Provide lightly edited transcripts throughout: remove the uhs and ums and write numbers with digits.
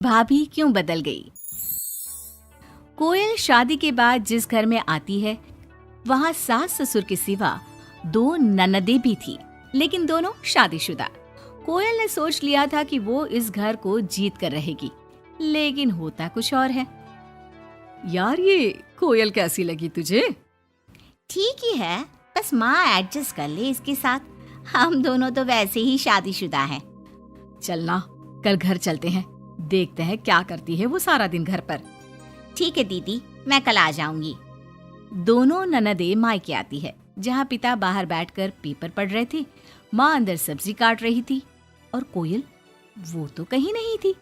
भाभी क्यों बदल गई। कोयल शादी के बाद जिस घर में आती है वहाँ सास ससुर के सिवा 2 ननदें भी थी, लेकिन दोनों शादीशुदा। कोयल ने सोच लिया था कि वो इस घर को जीत कर रहेगी, लेकिन होता कुछ और है। यार ये कोयल कैसी लगी तुझे? ठीक ही है, बस माँ एडजस्ट कर ले इसके साथ। हम दोनों तो वैसे ही शादीशुदा हैं। चलना कल घर चलते हैं, देखते हैं क्या करती है वो सारा दिन घर पर। ठीक है दीदी, मैं कल आ जाऊंगी। दोनों ननदें मायके आती है, जहाँ पिता बाहर बैठकर पेपर पढ़ रहे थे, माँ अंदर सब्जी काट रही थी और कोयल वो तो कहीं नहीं थी।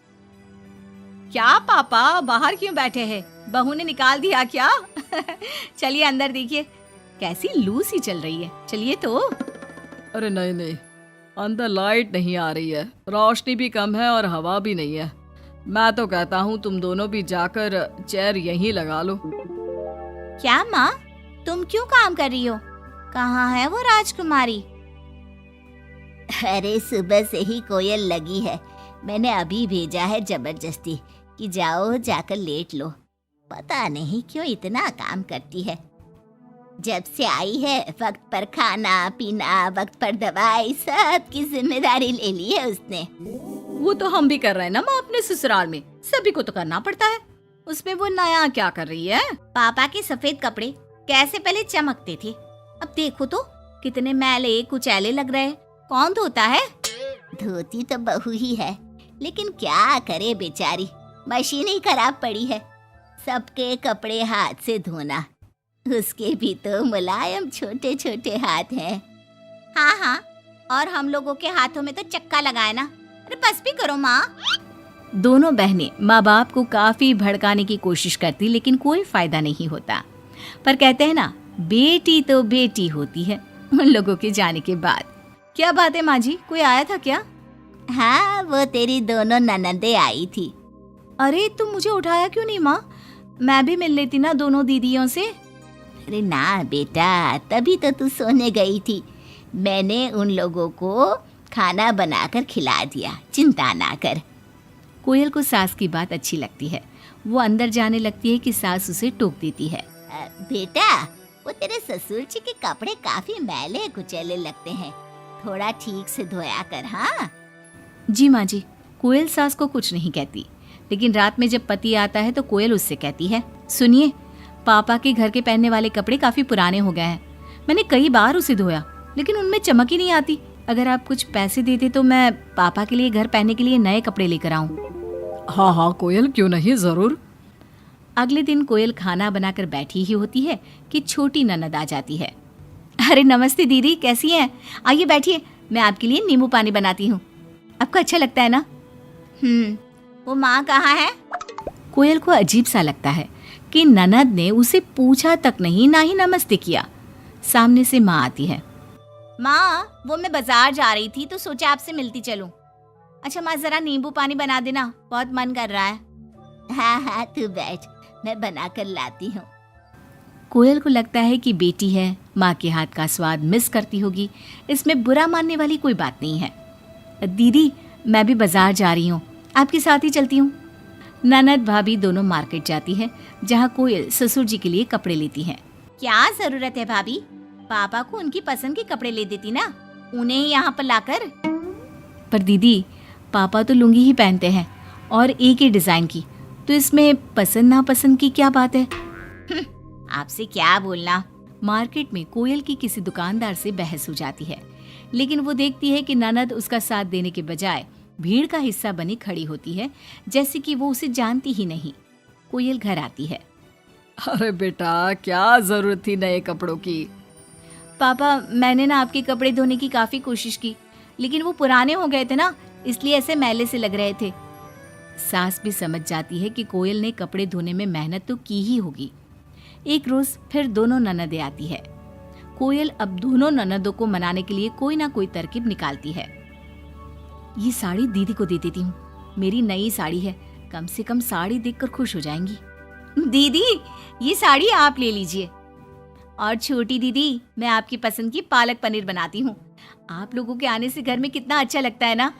क्या पापा बाहर क्यों बैठे हैं? बहू ने निकाल दिया क्या? चलिए अंदर देखिए, कैसी लू सी चल रही है। चलिए तो। अरे नहीं नहीं, अंदर लाइट नहीं आ रही है, रोशनी भी कम है और हवा भी नहीं है। मैं तो कहता हूँ तुम दोनों भी जाकर चेयर यहीं लगा लो। क्या माँ, तुम क्यों काम कर रही हो? कहाँ है वो राजकुमारी? अरे सुबह से ही कोयल लगी है, मैंने अभी भेजा है जबरदस्ती कि जाओ जाकर लेट लो। पता नहीं क्यों इतना काम करती है। जब से आई है वक्त पर खाना पीना, वक्त पर दवाई, सब की जिम्मेदारी ले ली है उसने। वो तो हम भी कर रहे हैं ना माँ, अपने ससुराल में सभी को तो करना पड़ता है। उसमें वो नया क्या कर रही है? पापा के सफेद कपड़े कैसे पहले चमकते थे, अब देखो तो कितने मैले कुचैले लग रहे हैं। कौन धोता है? धोती तो बहू ही है, लेकिन क्या करे बेचारी, मशीन ही खराब पड़ी है। सबके कपड़े हाथ से धोना, उसके भी तो मुलायम छोटे छोटे हाथ हैं। हाँ, और हम लोगों के हाथों में तो चक्का लगाए ना। अरे बस भी करो माँ। दोनों बहनें माँ बाप को काफी भड़काने की कोशिश करती, लेकिन कोई फायदा नहीं होता। पर कहते हैं ना, बेटी तो बेटी होती है उन लोगों के जाने के बाद। क्या बात है माँ जी, कोई आया था क्या? हाँ, वो तेरी दोनों ननदें आई थी। अरे तुम मुझे उठाया क्यों नहीं माँ? मैं भी मिल लेती ना दोनों दीदियों से। अरे ना बेटा, तभी तो तू सोने गई थी। मैंने उन लोगों को खाना बनाकर खिला दिया, चिंता ना कर। कोयल को सास की बात अच्छी लगती है। वो अंदर जाने लगती है कि सास उसे टोक देती है। बेटा, वो तेरे ससुर जी के कपड़े काफी मैले कुचैले लगते हैं, थोड़ा ठीक से धोया कर। हाँ जी माँ जी। कोयल सास को कुछ नहीं कहती, लेकिन रात में जब पति आता है तो कोयल उससे कहती है, सुनिए, पापा के घर के पहनने वाले कपड़े काफी पुराने हो गए हैं। मैंने कई बार उसे धोया, लेकिन उनमें चमक ही नहीं आती। अगर आप कुछ पैसे देते तो मैं पापा के लिए घर पहनने के लिए नए कपड़े लेकर आऊं। हाँ कोयल, क्यों नहीं, जरूर। अगले दिन कोयल खाना बनाकर बैठी ही होती है कि छोटी ननद आ जाती है। अरे नमस्ते दीदी, कैसी हैं? आइए बैठिए, मैं आपके लिए नींबू पानी बनाती हूँ। आपको अच्छा लगता है ना? वो माँ कहाँ है? कोयल को अजीब सा लगता है कि ननद ने उसे पूछा तक नहीं, ना ही नमस्ते किया। सामने से माँ आती है। माँ, वो मैं बाजार जा रही थी तो सोचा आपसे मिलती चलूं। अच्छा माँ, जरा नींबू पानी बना देना, बहुत मन कर रहा है। हाँ, तू बैठ, मैं बना कर लाती हूँ। कोयल को लगता है कि बेटी है, माँ के हाथ का स्वाद मिस करती होगी। इसमें बुरा मानने वाली कोई बात नहीं है। दीदी, मैं भी बाजार जा रही हूँ, आपके साथ ही चलती हूँ। ननद भाभी दोनों मार्केट जाती है, जहाँ कोयल ससुर जी के लिए कपड़े लेती है। क्या जरूरत है भाभी, पापा को उनकी पसंद के कपड़े ले देती ना, उन्हें यहाँ पर लाकर। पर दीदी, पापा तो लुंगी ही पहनते हैं और एक ही डिजाइन की, तो इसमें पसंद नापसंद की क्या बात है? आपसे क्या बोलना। मार्केट में कोयल की किसी दुकानदार से बहस हो जाती है, लेकिन वो देखती है कि ननद उसका साथ देने के बजाय भीड़ का हिस्सा बनी खड़ी होती है, जैसे कि वो उसे जानती ही नहीं। कोयल घर आती है। अरे बेटा, क्या जरूरत थी नए कपड़ों की? पापा, मैंने ना आपके कपड़े धोने की काफी कोशिश की, लेकिन वो पुराने हो गए थे ना, इसलिए ऐसे मैले से लग रहे थे। सास भी समझ जाती है कि कोयल ने कपड़े धोने में मेहनत तो की ही होगी। एक रोज फिर दोनों ननदें आती है। कोयल अब दोनों ननदों को मनाने के लिए कोई ना कोई तरकीब निकालती है। ये साड़ी दीदी को दे देती हूँ, मेरी नई साड़ी है, कम से कम साड़ी देखकर खुश हो जाएंगी। दीदी, ये साड़ी आप ले लीजिए। और छोटी दीदी, मैं आपकी पसंद की पालक पनीर बनाती हूँ, आप लोगों के आने से घर में कितना अच्छा लगता है ना।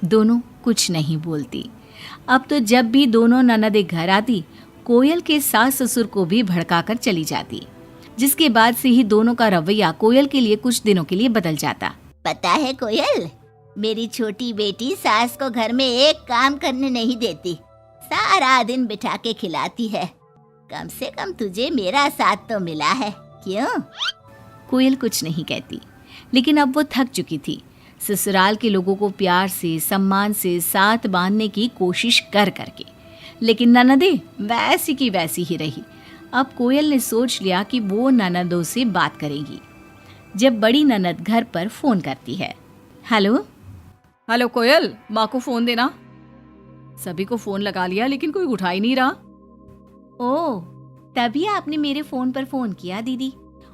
दोनों कुछ नहीं बोलती, अब तो जब भी दोनों ननदें घर आती, कोयल के सास ससुर को भी भड़काकर चली जाती, जिसके बाद से ही दोनों का रवैया कोयल के लिए कुछ दिनों के लिए बदल जाता। पता है कोयल, मेरी छोटी बेटी सास को घर में एक काम करने नहीं देती, सारा दिन बिठा के खिलाती है। कम से कम तुझे मेरा साथ तो मिला है, क्यों? कोयल कुछ नहीं कहती, लेकिन अब वो थक चुकी थी। ससुराल के लोगों को प्यार से, सम्मान से साथ बांधने की कोशिश कर करके, लेकिन ननदें वैसी की वैसी ही रही। अब कोयल ने सोच लिया कि वो ननदों से बात करेगी। जब बड़ी ननद घर पर फोन करती है, हेलो हेलो कोयल, माँ को फोन देना। सभी को फोन लगा लिया लेकिन कोई उठा ही नहीं रहा। ओह, तभी आपने मेरे फोन पर फोन किया दीदी,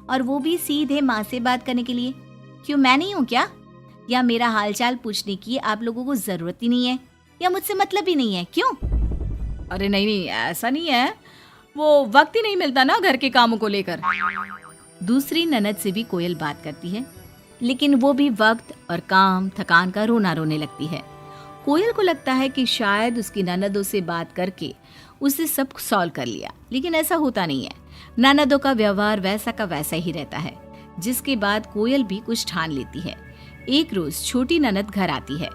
और वो भी सीधे माँ से बात करने के लिए। क्यों, मैं नहीं हूँ क्या? या मेरा हालचाल पूछने की आप लोगों को जरूरत ही नहीं है, या मुझसे मतलब ही नहीं है? क्यों? अरे नहीं नहीं, ऐसा नहीं है, वो वक्त ही नहीं मिलता ना घर के कामों को लेकर। दूसरी ननद से भी कोयल बात करती है, लेकिन वो भी वक्त और काम थकान का रोना रोने लगती है। कोयल को लगता है कि शायद उसकी ननदों से बात करके उसे सब सॉल्व कर लिया, लेकिन ऐसा होता नहीं है। ननदों का व्यवहार वैसा का वैसा ही रहता है। जिसके बाद कोयल भी कुछ ठान लेती है। एक रोज छोटी ननद घर आती है।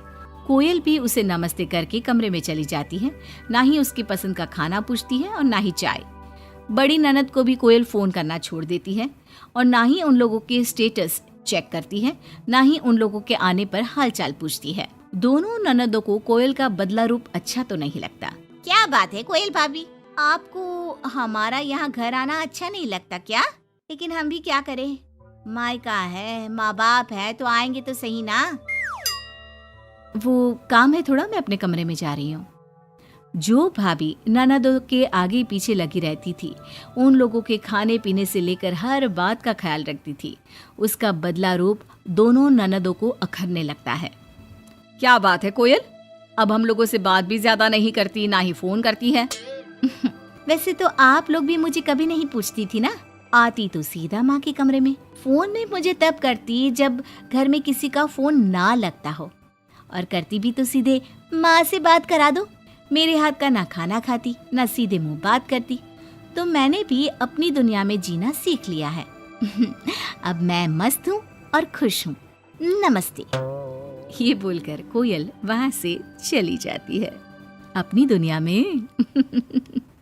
कोयल भी उसे नमस्ते करके कमरे में चली जाती है। ना ही उसकी पसंद का खाना पूछती है और ना ही चाय। बड़ी ननद को भी कोयल फोन करना छोड़ देती है, और ना ही उन लोगों के स्टेटस चेक करती है, ना ही उन लोगों के आने पर हालचाल पूछती है। दोनों ननदों को कोयल का बदला रूप अच्छा तो नहीं लगता। क्या बात है कोयल भाभी, आपको हमारा यहाँ घर आना अच्छा नहीं लगता क्या? लेकिन हम भी क्या करें, मायका है, माँ बाप है, तो आएंगे तो सही ना। वो काम है थोड़ा, मैं अपने कमरे में जा रही हूँ। जो भाभी ननदों के आगे पीछे लगी रहती थी, उन लोगों के खाने पीने से लेकर हर बात का ख्याल रखती थी, उसका बदला रूप दोनों ननदों को अखरने लगता है। क्या बात है कोयल, अब हम लोगों से बात भी ज्यादा नहीं करती, ना ही फोन करती है। वैसे तो आप लोग भी मुझे कभी नहीं पूछती थी ना, आती तो सीधा माँ के कमरे में। फोन में मुझे तब करती जब घर में किसी का फोन ना लगता हो, और करती भी तो सीधे माँ से बात करा दो। मेरे हाथ का ना खाना खाती, ना सीधे मुंह बात करती। तो मैंने भी अपनी दुनिया में जीना सीख लिया है। अब मैं मस्त हूँ और खुश हूँ। नमस्ते। ये बोलकर कोयल वहां से चली जाती है अपनी दुनिया में।